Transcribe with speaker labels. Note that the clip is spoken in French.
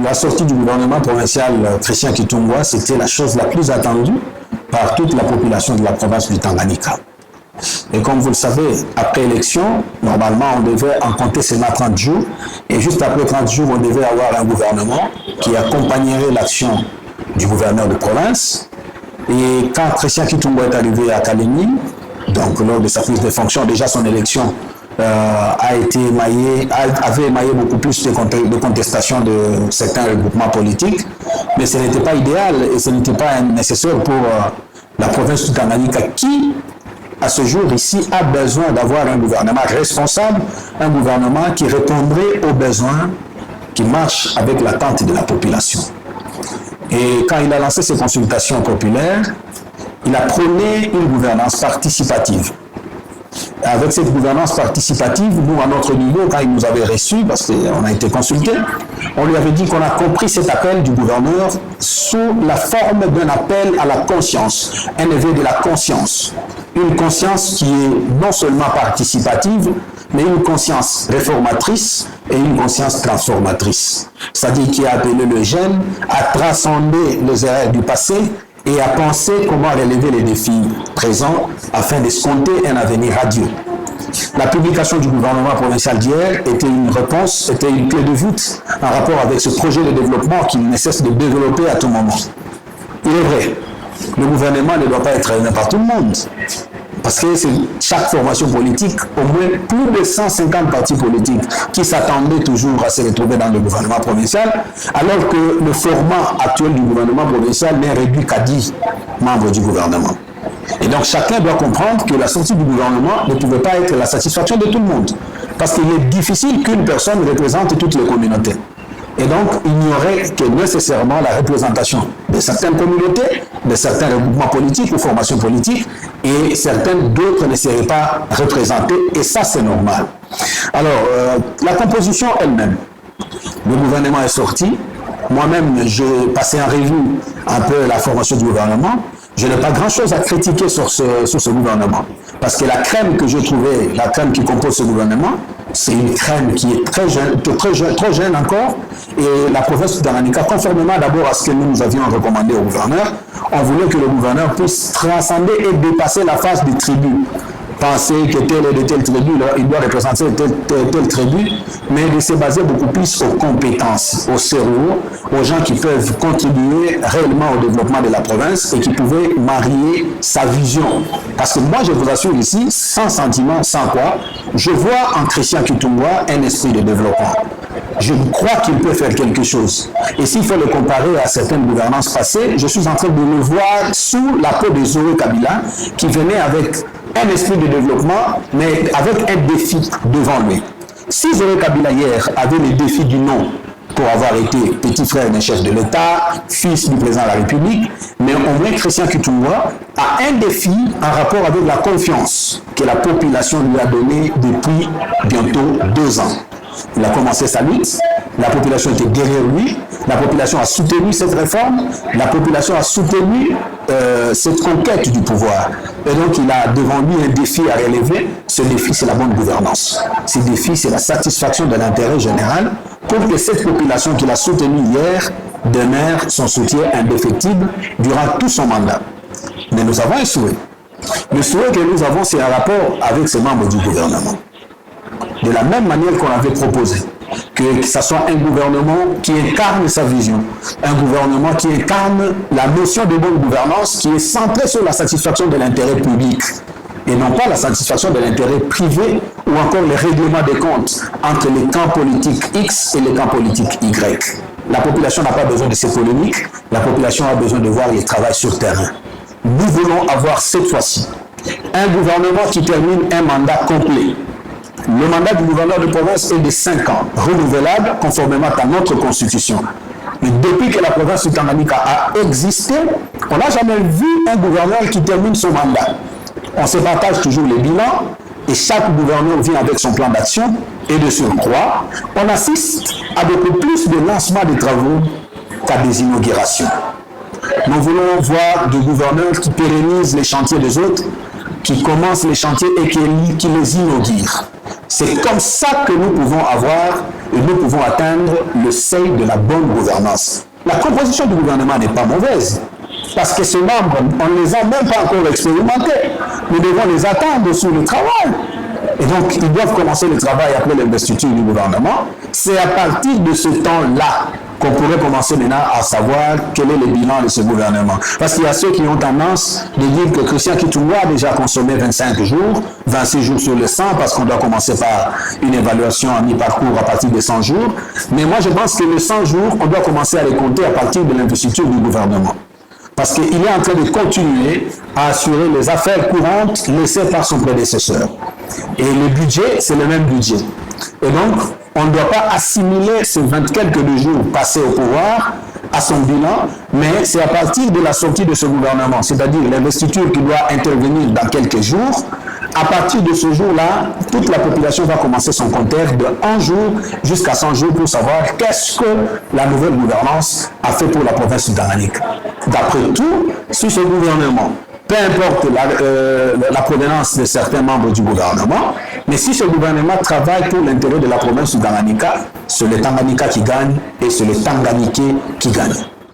Speaker 1: La sortie du gouvernement provincial Christian Kitungwa, c'était la chose la plus attendue par toute la population de la province du Tanganyika. Et comme vous le savez, après élection, normalement, on devait en compter seulement 30 jours. Et juste après 30 jours, on devait avoir un gouvernement qui accompagnerait l'action du gouverneur de province. Et quand Christian Kitungwa est arrivé à Kalemi, donc lors de sa prise de fonction, déjà son élection avait émaillé beaucoup plus de contestations de certains regroupements politiques, mais ce n'était pas idéal et ce n'était pas nécessaire pour la province du Tanganyika qui, à ce jour ici, a besoin d'avoir un gouvernement responsable, un gouvernement qui répondrait aux besoins, qui marche avec l'attente de la population. Et quand il a lancé ses consultations populaires, il a prôné une gouvernance participative. Avec cette gouvernance participative, nous, à notre niveau, quand il nous avait reçus, parce qu'on a été consultés, on lui avait dit qu'on a compris cet appel du gouverneur sous la forme d'un appel à la conscience, un éveil de la conscience. Une conscience qui est non seulement participative, mais une conscience réformatrice et une conscience transformatrice. C'est-à-dire qui a appelé le jeune à transcender les erreurs du passé et à penser comment relever les défis présents afin d'escompter un avenir radieux. La publication du gouvernement provincial d'hier était une réponse, était une clé de voûte en rapport avec ce projet de développement qu'il nécessite de développer à tout moment. Il est vrai, le gouvernement ne doit pas être aimé par tout le monde. Parce que c'est chaque formation politique, au moins plus de 150 partis politiques qui s'attendaient toujours à se retrouver dans le gouvernement provincial, alors que le format actuel du gouvernement provincial n'est réduit qu'à 10 membres du gouvernement. Et donc chacun doit comprendre que la sortie du gouvernement ne pouvait pas être la satisfaction de tout le monde. Parce qu'il est difficile qu'une personne représente toutes les communautés. Et donc, il n'y aurait que nécessairement la représentation de certaines communautés, de certains regroupements politiques ou formations politiques, et certaines d'autres ne seraient pas représentées, et ça, c'est normal. Alors, la composition elle-même, le gouvernement est sorti. Moi-même, j'ai passé en revue un peu la formation du gouvernement. Je n'ai pas grand-chose à critiquer sur ce gouvernement. Parce que la crème que j'ai trouvée, la crème qui compose ce gouvernement, c'est une crème qui est très jeune, trop jeune encore. Et la province du Tanganyika, conformément d'abord à ce que nous avions recommandé au gouverneur, on voulait que le gouverneur puisse transcender et dépasser la phase des tribus. Penser que tel et tel tribu, il doit représenter tel tribu, mais de se baser beaucoup plus aux compétences, au cerveau, aux gens qui peuvent contribuer réellement au développement de la province et qui pouvaient marier sa vision. Parce que moi, je vous assure ici, sans sentiment, sans quoi, je vois en Christian Kitungwa un esprit de développement. Je crois qu'il peut faire quelque chose. Et s'il faut le comparer à certaines gouvernances passées, je suis en train de le voir sous la peau de Zoé Kabila, qui venait avec un esprit de développement, mais avec un défi devant lui. Si Zoé Kabila hier avait le défi du non pour avoir été petit frère d'un chef de l'État, fils du président de la République, mais au moins Christian Kitungwa a un défi en rapport avec la confiance que la population lui a donnée depuis bientôt 2 ans. Il a commencé sa lutte, la population était derrière lui, la population a soutenu cette réforme, la population a soutenu cette conquête du pouvoir. Et donc il a devant lui un défi à relever. Ce défi, c'est la bonne gouvernance. Ce défi, c'est la satisfaction de l'intérêt général pour que cette population qu'il a soutenue hier demeure son soutien indéfectible durant tout son mandat. Mais nous avons un souhait. Le souhait que nous avons, c'est un rapport avec ces membres du gouvernement. De la même manière qu'on avait proposé, que ce soit un gouvernement qui incarne sa vision, un gouvernement qui incarne la notion de bonne gouvernance qui est centrée sur la satisfaction de l'intérêt public et non pas la satisfaction de l'intérêt privé ou encore le règlement des comptes entre les camps politiques X et les camps politiques Y. La population n'a pas besoin de ces polémiques, la population a besoin de voir le travail sur terrain. Nous voulons avoir cette fois-ci un gouvernement qui termine un mandat complet. Le mandat du gouverneur de province est de 5 ans, renouvelable conformément à notre constitution. Mais depuis que la province du Tanganyika a existé, on n'a jamais vu un gouverneur qui termine son mandat. On se partage toujours les bilans et chaque gouverneur vient avec son plan d'action et de surcroît, on assiste à beaucoup plus de lancement de travaux qu'à des inaugurations. Nous voulons voir des gouverneurs qui pérennisent les chantiers des autres, qui commencent les chantiers et qui les inaugurent. C'est comme ça que nous pouvons avoir et nous pouvons atteindre le seuil de la bonne gouvernance. La composition du gouvernement n'est pas mauvaise, parce que ces membres, on ne les a même pas encore expérimentés. Nous devons les attendre sur le travail. Et donc, ils doivent commencer le travail après l'investiture du gouvernement. C'est à partir de ce temps-là qu'on pourrait commencer maintenant à savoir quel est le bilan de ce gouvernement. Parce qu'il y a ceux qui ont tendance de dire que Christian Kitungwa a déjà consommé 25 jours, 26 jours sur le 100, parce qu'on doit commencer par une évaluation à mi-parcours à partir de 100 jours. Mais moi, je pense que les 100 jours, on doit commencer à les compter à partir de l'investiture du gouvernement. Parce qu'il est en train de continuer à assurer les affaires courantes laissées par son prédécesseur. Et le budget, c'est le même budget. Et donc, on ne doit pas assimiler ces 20 quelques jours passés au pouvoir à son bilan, mais c'est à partir de la sortie de ce gouvernement, c'est-à-dire l'investiture qui doit intervenir dans quelques jours. À partir de ce jour-là, toute la population va commencer son compteur de 1 jour jusqu'à 100 jours pour savoir qu'est-ce que la nouvelle gouvernance a fait pour la province du Tanganyika. D'après tout, si ce gouvernement, peu importe la provenance de certains membres du gouvernement, mais si ce gouvernement travaille pour l'intérêt de la province du Tanganyika, c'est le Tanganyika qui gagne et c'est le Tanganyikais qui gagne.